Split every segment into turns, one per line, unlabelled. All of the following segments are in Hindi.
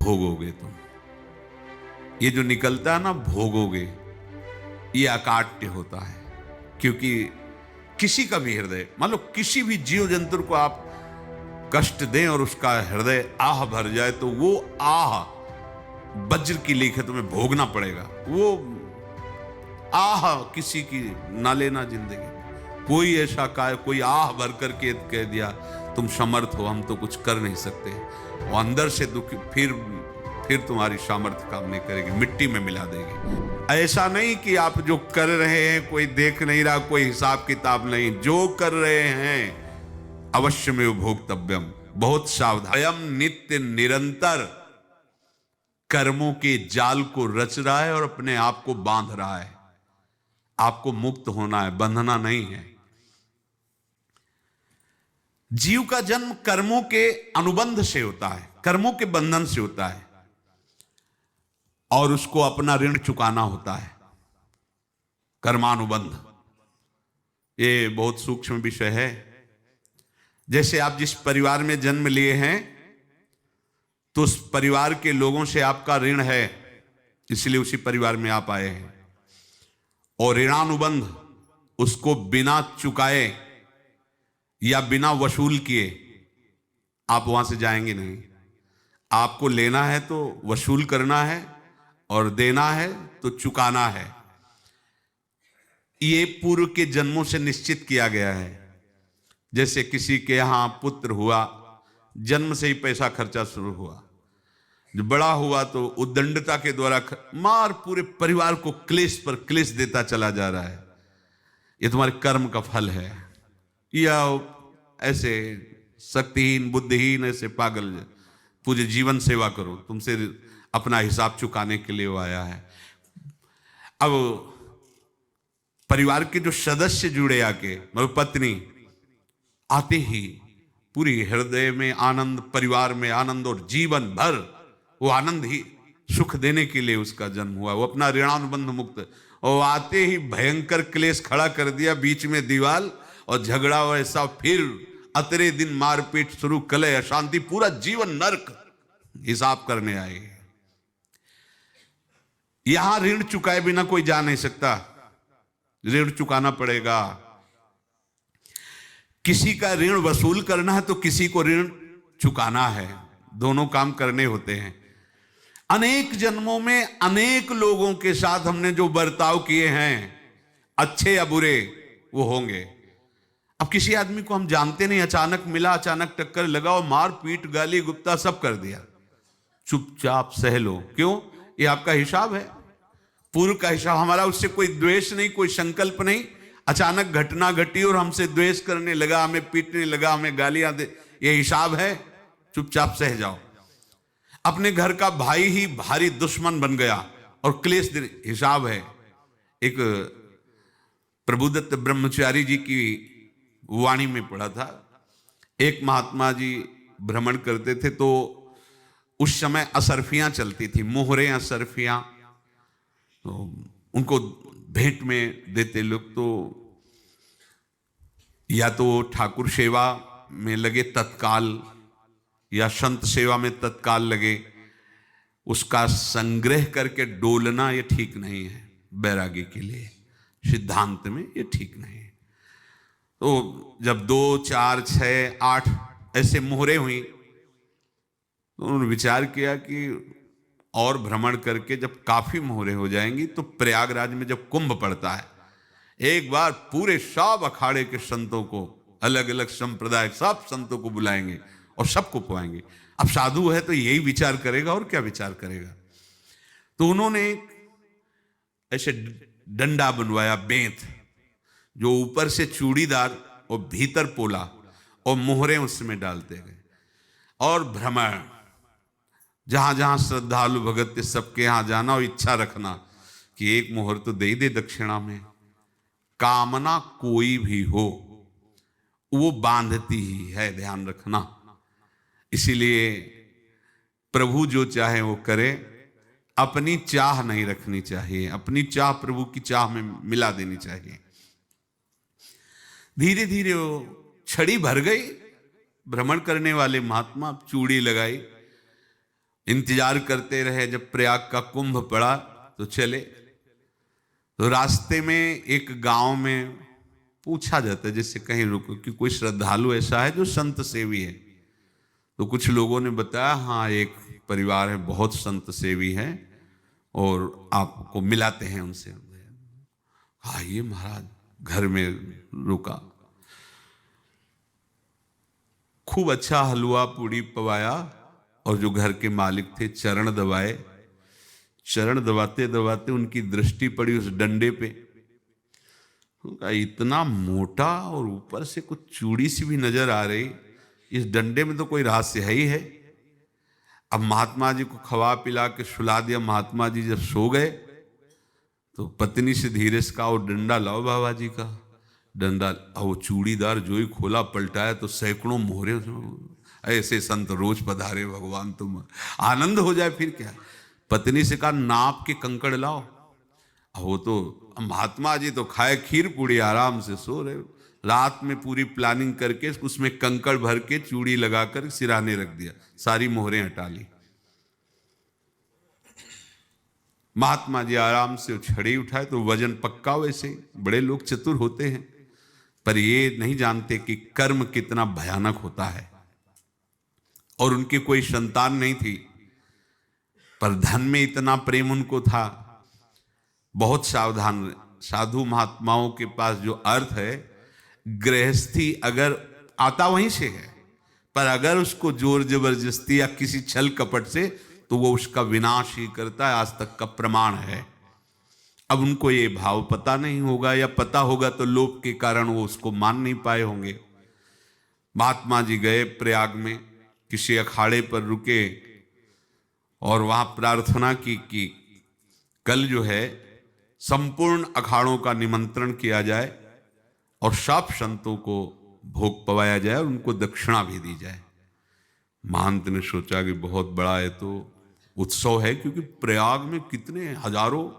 भोगोगे तुम। ये जो निकलता है ना भोगोगे, ये अकाट्य होता है। क्योंकि किसी का भी हृदय, मान लो किसी भी जीव जंतु को आप कष्ट दें और उसका हृदय आह भर जाए, तो वो आह वज्र की लीक है, तुम्हें भोगना पड़ेगा। वो आह किसी की ना लेना जिंदगी। कोई ऐसा कोई आह भर करके कह दिया तुम समर्थ हो, हम तो कुछ कर नहीं सकते, वो अंदर से दुखी, फिर तुम्हारी सामर्थ्य काम नहीं करेगी, मिट्टी में मिला देगी। ऐसा नहीं कि आप जो कर रहे हैं कोई देख नहीं रहा, कोई हिसाब किताब नहीं, जो कर रहे हैं अवश्य में भोक्तव्यम, बहुत सावधान। स्वयं नित्य निरंतर कर्मों के जाल को रच रहा है और अपने आप को बांध रहा है। आपको मुक्त होना है, बंधना नहीं है। जीव का जन्म कर्मों के अनुबंध से होता है, कर्मों के बंधन से होता है, और उसको अपना ऋण चुकाना होता है। कर्मानुबंध ये बहुत सूक्ष्म विषय है। जैसे आप जिस परिवार में जन्म लिए हैं, तो उस परिवार के लोगों से आपका ऋण है, इसलिए उसी परिवार में आप आए हैं। और ऋणानुबंध, उसको बिना चुकाए या बिना वसूल किए आप वहां से जाएंगे नहीं। आपको लेना है तो वसूल करना है, और देना है तो चुकाना है। ये पूर्व के जन्मों से निश्चित किया गया है। जैसे किसी के यहां पुत्र हुआ, जन्म से ही पैसा खर्चा शुरू हुआ, जो बड़ा हुआ तो उद्दंडता के द्वारा मार पूरे परिवार को क्लेश पर क्लेश देता चला जा रहा है। ये तुम्हारे कर्म का फल है। या ऐसे शक्तिहीन बुद्धिहीन ऐसे पागल पूरे जीवन सेवा करो, तुमसे अपना हिसाब चुकाने के लिए वो आया है। अब परिवार के जो सदस्य जुड़े आके, मतलब पत्नी आते ही पूरी हृदय में आनंद, परिवार में आनंद, और जीवन भर वो आनंद ही सुख देने के लिए उसका जन्म हुआ। वो अपना ऋणानुबंध मुक्त, और आते ही भयंकर क्लेश खड़ा कर दिया, बीच में दीवाल और झगड़ा वैसा, फिर अतरे दिन मारपीट शुरू, कलह अशांति, पूरा जीवन नरक हिसाब करने आए। यहां ऋण चुकाए बिना कोई जा नहीं सकता, ऋण चुकाना पड़ेगा। किसी का ऋण वसूल करना है तो किसी को ऋण चुकाना है, दोनों काम करने होते हैं। अनेक जन्मों में अनेक लोगों के साथ हमने जो बर्ताव किए हैं, अच्छे या बुरे, वो होंगे। अब किसी आदमी को हम जानते नहीं, अचानक मिला, अचानक टक्कर लगा और मार पीट गाली गुप्ता सब कर दिया, चुपचाप सह लो। क्यों? ये आपका हिसाब है, पूर्व का हिसाब। हमारा उससे कोई द्वेष नहीं, कोई संकल्प नहीं। अचानक घटना घटी और हमसे द्वेष करने लगा, हमें पीटने लगा, हमें गालियां दे, ये हिसाब है, चुपचाप सह जाओ। अपने घर का भाई ही भारी दुश्मन बन गया और क्लेश, हिसाब है। एक प्रभुदत्त ब्रह्मचारी जी की वाणी में पढ़ा था, एक महात्मा जी भ्रमण करते थे, तो उस समय असरफियां चलती थी, मोहरे असरफियां, तो उनको भेंट में देते लोग। तो या तो ठाकुर सेवा में लगे तत्काल, या संत सेवा में तत्काल लगे, उसका संग्रह करके डोलना ये ठीक नहीं है। बैरागी के लिए सिद्धांत में ये ठीक नहीं है। तो जब 2, 4, 6, 8 ऐसे मोहरे हुई, तो उन्होंने विचार किया कि और भ्रमण करके जब काफी मोहरे हो जाएंगी, तो प्रयागराज में जब कुंभ पड़ता है, एक बार पूरे सब अखाड़े के संतों को, अलग अलग संप्रदाय सब संतों को बुलाएंगे और सबको पुआएंगे। अब साधु है तो यही विचार करेगा, और क्या विचार करेगा। तो उन्होंने ऐसे डंडा बनवाया, बेंत, जो ऊपर से चूड़ीदार और भीतर पोला, और मोहरे उसमें डालते गए। और भ्रमण, जहां जहां श्रद्धालु भगत थे सबके यहां जाना, और इच्छा रखना कि एक मोहर तो दे दे दक्षिणा में। कामना कोई भी हो वो बांधती ही है, ध्यान रखना। इसीलिए प्रभु जो चाहे वो करे, अपनी चाह नहीं रखनी चाहिए, अपनी चाह प्रभु की चाह में मिला देनी चाहिए। धीरे धीरे वो छड़ी भर गई, भ्रमण करने वाले महात्मा चूड़ी लगाई, इंतजार करते रहे, जब प्रयाग का कुंभ पड़ा तो चले। तो रास्ते में एक गांव में पूछा जाता है, जैसे कहीं रुको कि कोई श्रद्धालु ऐसा है जो संत सेवी है। तो कुछ लोगों ने बताया, हाँ एक परिवार है बहुत संत सेवी है और आपको मिलाते हैं उनसे। हाँ ये महाराज घर में रुका, खूब अच्छा हलवा पूड़ी पवाया और जो घर के मालिक थे चरण दबाए। चरण दबाते दबाते उनकी दृष्टि पड़ी उस डंडे पे, इतना मोटा और ऊपर से कुछ चूड़ी सी भी नजर आ रही, इस डंडे में तो कोई रहस्य है ही है। अब महात्मा जी को खवा पिला के सुला दिया। महात्मा जी जब सो गए तो पत्नी से धीरे से कहा, वो डंडा लाओ बाबा जी का डंडा। वो चूड़ीदार जो ही खोला पलटाया तो सैकड़ों मोहरे। ऐसे संत रोज पधारे भगवान, तुम आनंद हो जाए फिर क्या। पत्नी से कहा नाप के कंकड़ लाओ। वो तो महात्मा जी तो खाए खीर पूड़ी आराम से सो रहे। रात में पूरी प्लानिंग करके उसमें कंकड़ भर के चूड़ी लगाकर सिराने रख दिया, सारी मोहरें हटा ली। महात्मा जी आराम से छड़ी उठाए तो वजन पक्का। वैसे बड़े लोग चतुर होते हैं, पर ये नहीं जानते कि कर्म कितना भयानक होता है। और उनकी कोई संतान नहीं थी, पर धन में इतना प्रेम उनको था। बहुत सावधान। साधु महात्माओं के पास जो अर्थ है, गृहस्थी अगर आता वहीं से है, पर अगर उसको जोर जबरदस्ती या किसी छल कपट से, तो वो उसका विनाश ही करता है। आज तक का प्रमाण है। अब उनको ये भाव पता नहीं होगा, या पता होगा तो लोभ के कारण वो उसको मान नहीं पाए होंगे। महात्मा जी गए प्रयाग में, किसी अखाड़े पर रुके और वहां प्रार्थना की कि कल जो है संपूर्ण अखाड़ों का निमंत्रण किया जाए और सब संतों को भोग पवाया जाए और उनको दक्षिणा भी दी जाए। महंत ने सोचा कि बहुत बड़ा है तो उत्सव है, क्योंकि प्रयाग में कितने हजारों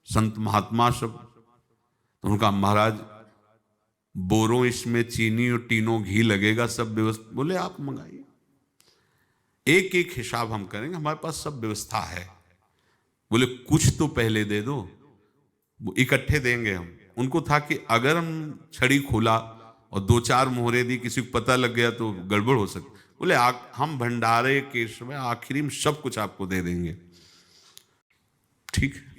संत महात्मा सब। तो उनका महाराज बोरों इसमें चीनी और टीनों घी लगेगा, सब व्यवस्था। बोले आप मंगाइए, एक एक हिसाब हम करेंगे, हमारे पास सब व्यवस्था है। बोले कुछ तो पहले दे दो, वो इकट्ठे देंगे हम। उनको था कि अगर हम छड़ी खोला और दो चार मोहरे दी, किसी को पता लग गया तो गड़बड़ हो सकती। बोले हम भंडारे के समय आखिरी में सब कुछ आपको दे देंगे। ठीक है।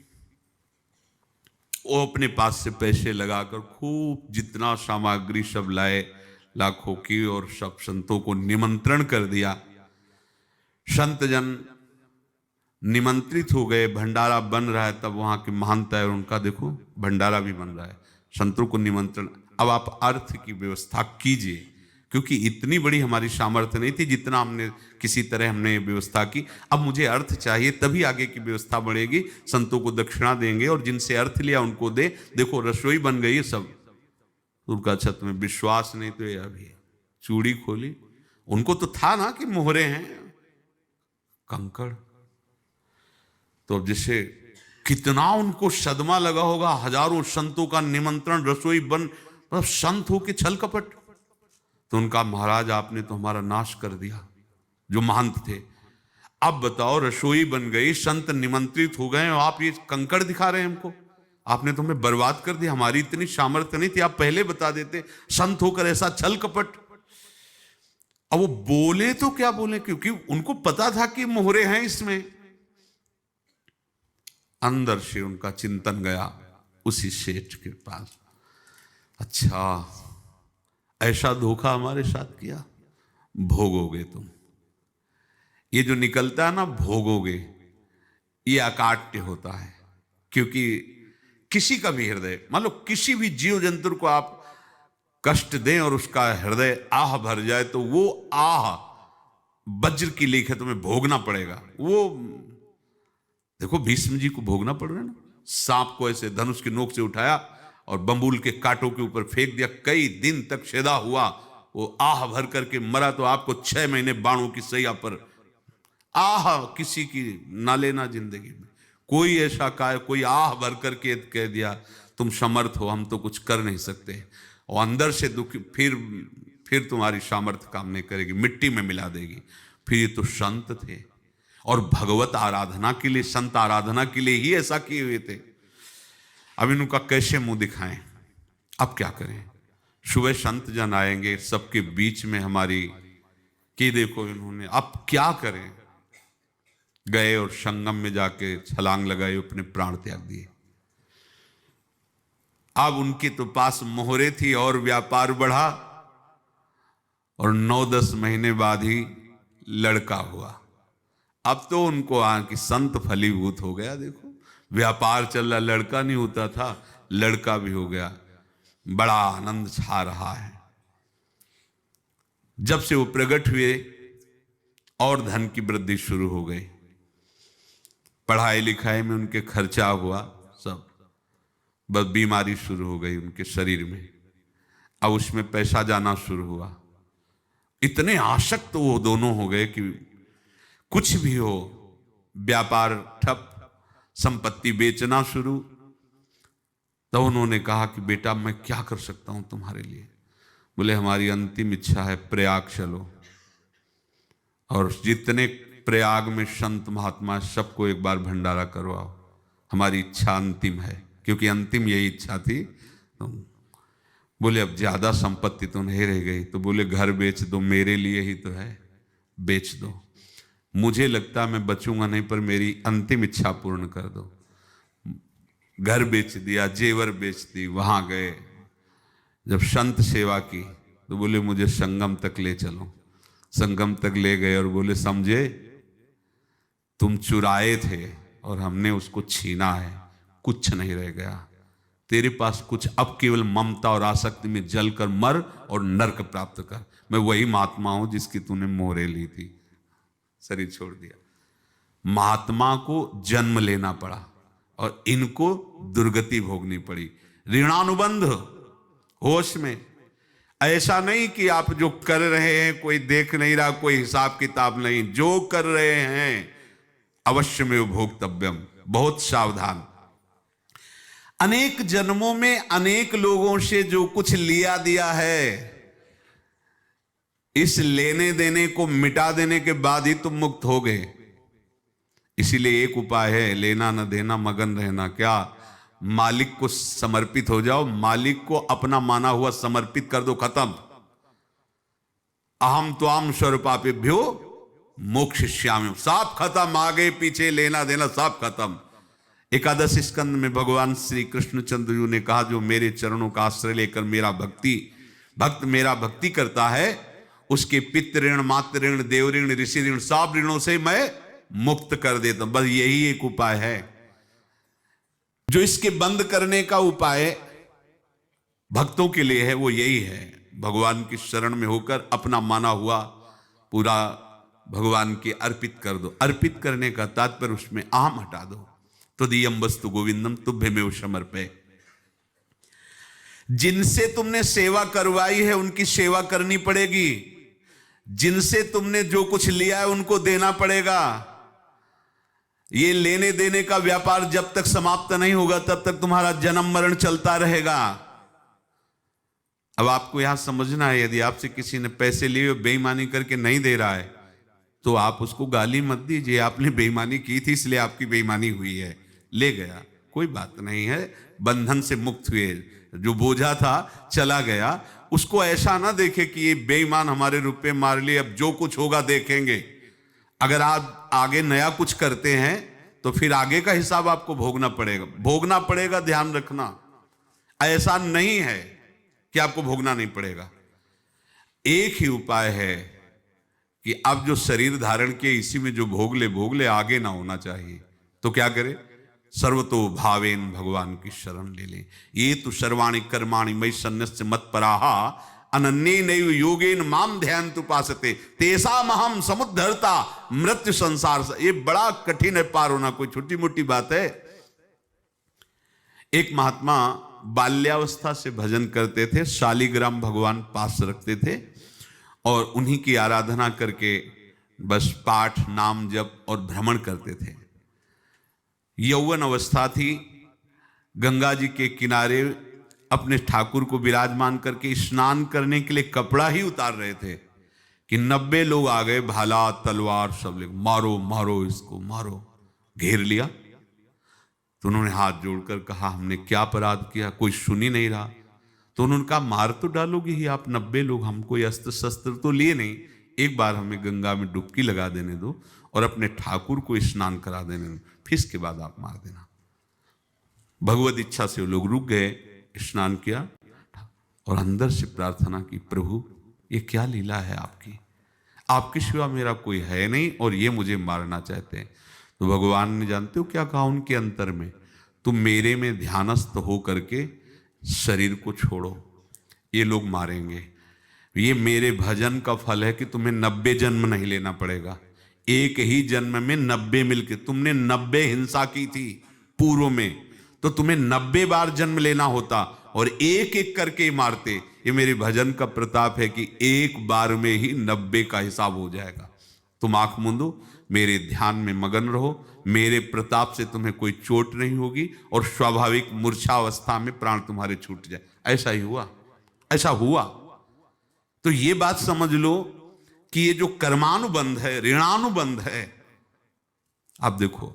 वो अपने पास से पैसे लगाकर खूब जितना सामग्री सब लाए लाखों की, और सब संतों को निमंत्रण कर दिया। संत जन निमंत्रित हो गए, भंडारा बन रहा है। तब वहां के महंत है, उनका देखो भंडारा भी बन रहा है, संतों को निमंत्रण। अब आप अर्थ की व्यवस्था कीजिए, क्योंकि इतनी बड़ी हमारी सामर्थ्य नहीं थी जितना हमने किसी तरह हमने व्यवस्था की। अब मुझे अर्थ चाहिए, तभी आगे की व्यवस्था बढ़ेगी। संतों को दक्षिणा देंगे और जिनसे अर्थ लिया उनको दे। देखो रसोई बन गई है सब। उनका छत में विश्वास नहीं तो ये अभी चूड़ी खोली। उनको तो था ना कि मोहरे हैं कंकड़। तो अब जैसे कितना उनको सदमा लगा होगा, हजारों संतों का निमंत्रण, रसोई बन, मतलब संत हो के छल कपट। तो उनका महाराज आपने तो हमारा नाश कर दिया, जो महंत थे। अब बताओ रसोई बन गई, संत निमंत्रित हो गए, और आप ये कंकड़ दिखा रहे हैं हमको। आपने तो हमें बर्बाद कर दिया, हमारी इतनी सामर्थ्य नहीं थी, आप पहले बता देते। संत होकर ऐसा छल कपट। अब वो बोले तो क्या बोले, क्योंकि उनको पता था कि मोहरे हैं इसमें। अंदर से उनका चिंतन गया उसी सेठ के पास, अच्छा ऐसा धोखा हमारे साथ किया, भोगोगे तुम। ये जो निकलता है ना भोगोगे, ये अकाट्य होता है। क्योंकि किसी का भी हृदय, मान लो किसी भी जीव जंतु को आप कष्ट दें और उसका हृदय आह भर जाए, तो वो आह वज्र की लेख है, तुम्हें भोगना पड़ेगा। वो देखो भीष्म जी को भोगना पड़ रहा है ना। सांप को ऐसे धनुष की नोक से उठाया और बंबूल के कांटों के ऊपर फेंक दिया, कई दिन तक शेदा हुआ, वो आह भर करके मरा। तो आपको 6 महीने बाणों की सैया पर आह किसी की ना लेना जिंदगी में। कोई ऐसा कोई आह भर करके कह दिया तुम समर्थ हो, हम तो कुछ कर नहीं सकते, और अंदर से दुख, फिर तुम्हारी सामर्थ्य काम नहीं करेगी, मिट्टी में मिला देगी। फिर ये तो संत थे, और भगवत आराधना के लिए, संत आराधना के लिए ही ऐसा किए हुए थे। अब इनका कैसे मुंह दिखाएं? अब क्या करें? सुबह संत जन आएंगे, सबके बीच में हमारी कि देखो इन्होंने, अब क्या करें? गए और संगम में जाके छलांग लगाई, अपने प्राण त्याग दिए। अब उनके तो पास मोहरे थी और व्यापार बढ़ा, और 9-10 महीने बाद ही लड़का हुआ। अब तो उनको कि संत फलीभूत हो गया। देखो व्यापार चल रहा, लड़का नहीं होता था, लड़का भी हो गया। बड़ा आनंद छा रहा है। जब से वो प्रकट हुए और धन की वृद्धि शुरू हो गई, पढ़ाई लिखाई में उनके खर्चा हुआ सब, बस बीमारी शुरू हो गई उनके शरीर में। अब उसमें पैसा जाना शुरू हुआ। इतने आसक्त तो वो दोनों हो गए कि कुछ भी हो, व्यापार ठप, संपत्ति बेचना शुरू। तो उन्होंने कहा कि बेटा मैं क्या कर सकता हूं तुम्हारे लिए? बोले हमारी अंतिम इच्छा है, प्रयाग चलो और जितने प्रयाग में संत महात्मा सबको एक बार भंडारा करवाओ। हमारी इच्छा अंतिम है, क्योंकि अंतिम यही इच्छा थी। तो बोले अब ज्यादा संपत्ति तो नहीं रह गई। तो बोले घर बेच दो, मेरे लिए ही तो है, बेच दो। मुझे लगता मैं बचूंगा नहीं, पर मेरी अंतिम इच्छा पूर्ण कर दो। घर बेच दिया, जेवर बेच दी। वहां गए, जब संत सेवा की तो बोले मुझे संगम तक ले चलो। संगम तक ले गए और बोले समझे तुम चुराए थे और हमने उसको छीना है, कुछ नहीं रह गया तेरे पास कुछ, अब केवल ममता और आसक्ति में जलकर मर और नरक प्राप्त कर। मैं वही महात्मा हूं जिसकी तूने मोहरे ली थी, शरीर छोड़ दिया। महात्मा को जन्म लेना पड़ा और इनको दुर्गति भोगनी पड़ी। ऋणानुबंध, होश में। ऐसा नहीं कि आप जो कर रहे हैं कोई देख नहीं रहा, कोई हिसाब किताब नहीं, जो कर रहे हैं अवश्य में भोक्तव्यम। बहुत सावधान। अनेक जन्मों में अनेक लोगों से जो कुछ लिया दिया है, इस लेने देने को मिटा देने के बाद ही तुम मुक्त हो गए। इसीलिए एक उपाय है, लेना न देना, मगन रहना। क्या? मालिक को समर्पित हो जाओ, मालिक को अपना माना हुआ समर्पित कर दो, खत्म। अहम त्वाम स्वरूपापेभ्यो मोक्षयिष्यामि, सब खत्म। आगे पीछे लेना देना सब खत्म। एकादश स्कंद में भगवान श्री कृष्णचंद्र जी ने कहा, जो मेरे चरणों का आश्रय लेकर मेरा भक्त मेरा भक्ति करता है, उसके पितृ ऋण, मातृ ऋण, देव ऋण, ऋषि ऋण, सब ऋणों से मैं मुक्त कर देता हूं। बस यही एक उपाय है। जो इसके बंद करने का उपाय भक्तों के लिए है, वो यही है, भगवान की शरण में होकर अपना माना हुआ पूरा भगवान के अर्पित कर दो। अर्पित करने का तात्पर्य उसमें अहम हटा दो। तो दियम वस्तु गोविंदम तुभ्यमेव समर्पये। जिनसे तुमने सेवा करवाई है उनकी सेवा करनी पड़ेगी। जिनसे तुमने जो कुछ लिया है उनको देना पड़ेगा। ये लेने देने का व्यापार जब तक समाप्त नहीं होगा तब तक तुम्हारा जन्म मरण चलता रहेगा। अब आपको यहां समझना है, यदि आपसे किसी ने पैसे लिए बेईमानी करके नहीं दे रहा है तो आप उसको गाली मत दीजिए। आपने बेईमानी की थी इसलिए आपकी बेईमानी हुई है, ले गया, कोई बात नहीं है, बंधन से मुक्त हुए। जो बोझा था चला गया। उसको ऐसा ना देखे कि ये बेईमान हमारे रुपए मार लिए, अब जो कुछ होगा देखेंगे। अगर आप आगे नया कुछ करते हैं तो फिर आगे का हिसाब आपको भोगना पड़ेगा, ध्यान रखना। ऐसा नहीं है कि आपको भोगना नहीं पड़ेगा। एक ही उपाय है कि अब जो शरीर धारण किए इसी में जो भोग ले, आगे ना होना चाहिए। तो क्या करे? सर्वतो भावेन भगवान की शरण ले ले। ये तो सर्वाणि कर्माणि मयि सन्न्यस्य मत्पराः अनन्येनैव योगेन माम ध्यायन्तु उपासते तेषामहं समुद्धर्ता मृत्यु संसार से। ये बड़ा कठिन है पार होना, कोई छोटी मोटी बात है। एक महात्मा बाल्यावस्था से भजन करते थे, शालिग्राम भगवान पास रखते थे और उन्हीं की आराधना करके बस पाठ, नाम, जप और भ्रमण करते थे। यौवन अवस्था थी, गंगा जी के किनारे अपने ठाकुर को विराजमान करके स्नान करने के लिए कपड़ा ही उतार रहे थे कि 90 लोग आ गए, भाला तलवार सब ले, मारो मारो इसको मारो, घेर लिया। तो उन्होंने हाथ जोड़कर कहा हमने क्या अपराध किया, कोई सुन ही नहीं रहा। तो उन्होंने कहा मार तो डालोगे ही आप, 90 लोग, हम कोई अस्त्र शस्त्र तो लिए नहीं, एक बार हमें गंगा में डुबकी लगा देने दो और अपने ठाकुर को स्नान करा देने दो, फिर इसके बाद आप मार देना। भगवत इच्छा से वो लोग रुक गए, स्नान किया और अंदर से प्रार्थना की, प्रभु ये क्या लीला है आपकी, आपके सिवा मेरा कोई है नहीं और ये मुझे मारना चाहते हैं। तो भगवान ने जानते हो क्या कहा उनके अंतर में, तुम मेरे में ध्यानस्थ हो करके शरीर को छोड़ो, ये लोग मारेंगे, ये मेरे भजन का फल है कि तुम्हें 90 जन्म नहीं लेना पड़ेगा, एक ही जन्म में 90 मिलके, तुमने 90 हिंसा की थी पूर्व में, तो तुम्हें 90 बार जन्म लेना होता और एक एक करके मारते। ये मेरे भजन का प्रताप है कि एक बार में ही 90 का हिसाब हो जाएगा। तुम आंख मूंदो, मेरे ध्यान में मगन रहो, मेरे प्रताप से तुम्हें कोई चोट नहीं होगी और स्वाभाविक मूर्छावस्था में प्राण तुम्हारे छूट जाए। ऐसा ही हुआ, ऐसा हुआ। तो ये बात समझ लो कि ये जो कर्मानुबंध है, ऋणानुबंध है। आप देखो,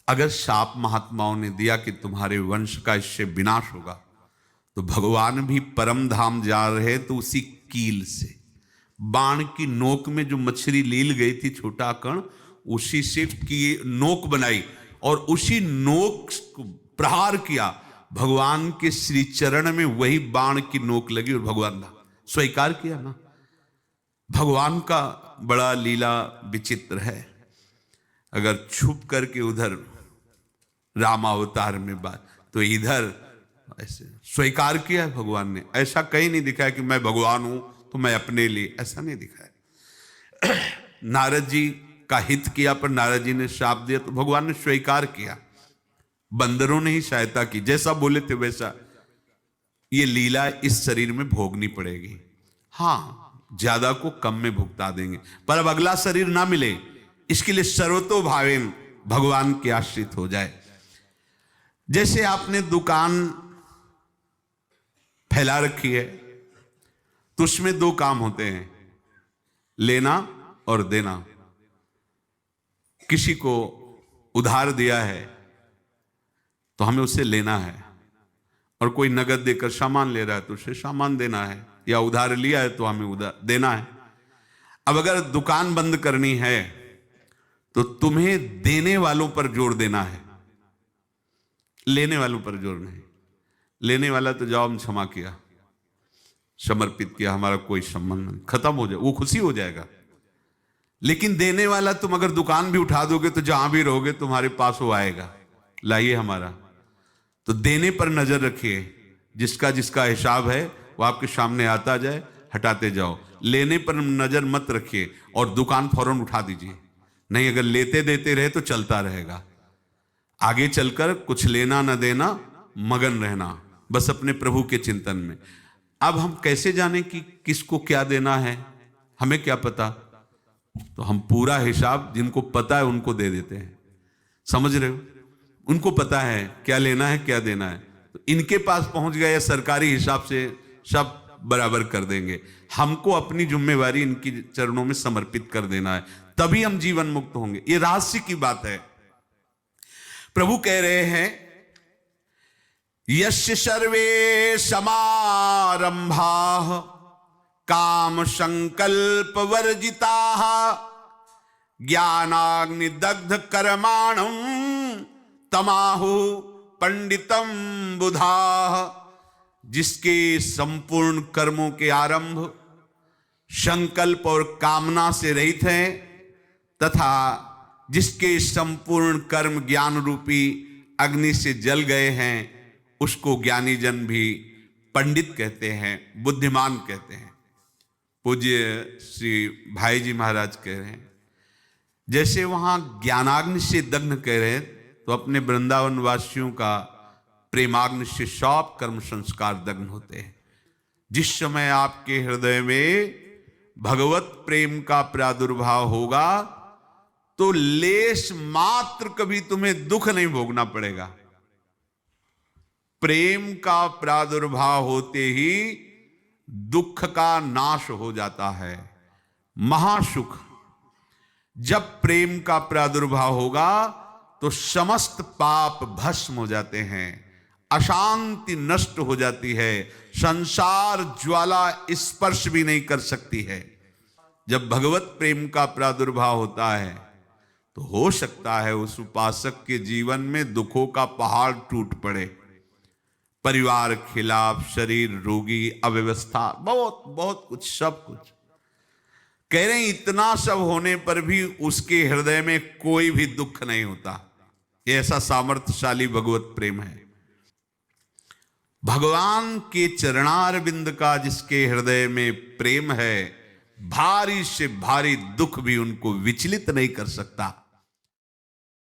अगर शाप महात्माओं ने दिया कि तुम्हारे वंश का इससे विनाश होगा, तो भगवान भी परम धाम जा रहे तो उसी कील से, बाण की नोक में जो मछली लील गई थी छोटा कण, उसी से की नोक बनाई और उसी नोक को प्रहार किया, भगवान के श्री चरण में वही बाण की नोक लगी और भगवान ने स्वीकार किया ना। भगवान का बड़ा लीला विचित्र है। अगर छुप करके उधर रामावतार में बात, तो इधर ऐसे स्वीकार किया है भगवान ने। ऐसा कहीं नहीं दिखाया कि मैं भगवान हूं तो मैं अपने लिए, ऐसा नहीं दिखाया। नारद जी का हित किया पर नारद जी ने शाप दिया तो भगवान ने स्वीकार किया। बंदरों ने ही सहायता की, जैसा बोले थे वैसा। ये लीला इस शरीर में भोगनी पड़ेगी। हाँ, ज्यादा को कम में भुगता देंगे, पर अब अगला शरीर ना मिले इसके लिए सर्वतो भावेन भगवान के आश्रित हो जाए। जैसे आपने दुकान फैला रखी है तो उसमें दो काम होते हैं, लेना और देना। किसी को उधार दिया है तो हमें उसे लेना है, और कोई नगद देकर सामान ले रहा है तो उसे सामान देना है, या उधार लिया है तो हमें उधार देना है। अब अगर दुकान बंद करनी है तो तुम्हें देने वालों पर जोर देना है, लेने वालों पर जोर नहीं। लेने वाला तो जाओ हम क्षमा किया, समर्पित किया, हमारा कोई संबंध नहीं, खत्म हो जाए, वो खुशी हो जाएगा। लेकिन देने वाला, तुम अगर दुकान भी उठा दोगे तो जहां भी रहोगे तुम्हारे पास वो आएगा, लाइए हमारा। तो देने पर नजर रखिए, जिसका जिसका हिसाब है वो आपके सामने आता जाए, हटाते जाओ। लेने पर नजर मत रखिए और दुकान फौरन उठा दीजिए, नहीं अगर लेते देते रहे तो चलता रहेगा। आगे चलकर कुछ लेना न देना, मगन रहना बस अपने प्रभु के चिंतन में। अब हम कैसे जाने कि किसको क्या देना है, हमें क्या पता? तो हम पूरा हिसाब जिनको पता है उनको दे देते हैं, समझ रहे हो? उनको पता है क्या लेना है क्या देना है, तो इनके पास पहुंच गए या सरकारी हिसाब से सब बराबर कर देंगे। हमको अपनी जिम्मेवारी इनकी चरणों में समर्पित कर देना है, तभी हम जीवन मुक्त होंगे। ये रहस्य की बात है। प्रभु कह रहे हैं, यस्य सर्वे समारंभा काम संकल्प वर्जिता ज्ञानाग्नि दग्ध कर्माणं तमाहु पंडितम बुधा। जिसके संपूर्ण कर्मों के आरंभ संकल्प और कामना से रहित हैं, तथा जिसके संपूर्ण कर्म ज्ञान रूपी अग्नि से जल गए हैं, उसको ज्ञानी जन भी पंडित कहते हैं, बुद्धिमान कहते हैं। पूज्य श्री भाई जी महाराज कह रहे हैं, जैसे वहां ज्ञानाग्नि से दग्ध कह रहे हैं, तो अपने वृंदावन वासियों का प्रेमाग्नि से सब कर्म संस्कार दग्ध होते हैं। जिस समय आपके हृदय में भगवत प्रेम का प्रादुर्भाव होगा तो लेश मात्र कभी तुम्हें दुख नहीं भोगना पड़ेगा। प्रेम का प्रादुर्भाव होते ही दुख का नाश हो जाता है। महासुख। जब प्रेम का प्रादुर्भाव होगा तो समस्त पाप भस्म हो जाते हैं, अशांति नष्ट हो जाती है, संसार ज्वाला स्पर्श भी नहीं कर सकती है। जब भगवत प्रेम का प्रादुर्भाव होता है तो हो सकता है उस उपासक के जीवन में दुखों का पहाड़ टूट पड़े, परिवार खिलाफ, शरीर रोगी, अव्यवस्था, बहुत बहुत कुछ, सब कुछ। कह रहे हैं इतना सब होने पर भी उसके हृदय में कोई भी दुख नहीं होता। ये ऐसा सामर्थ्यशाली भगवत प्रेम है। भगवान के चरणारविंद का जिसके हृदय में प्रेम है, भारी से भारी दुख भी उनको विचलित नहीं कर सकता।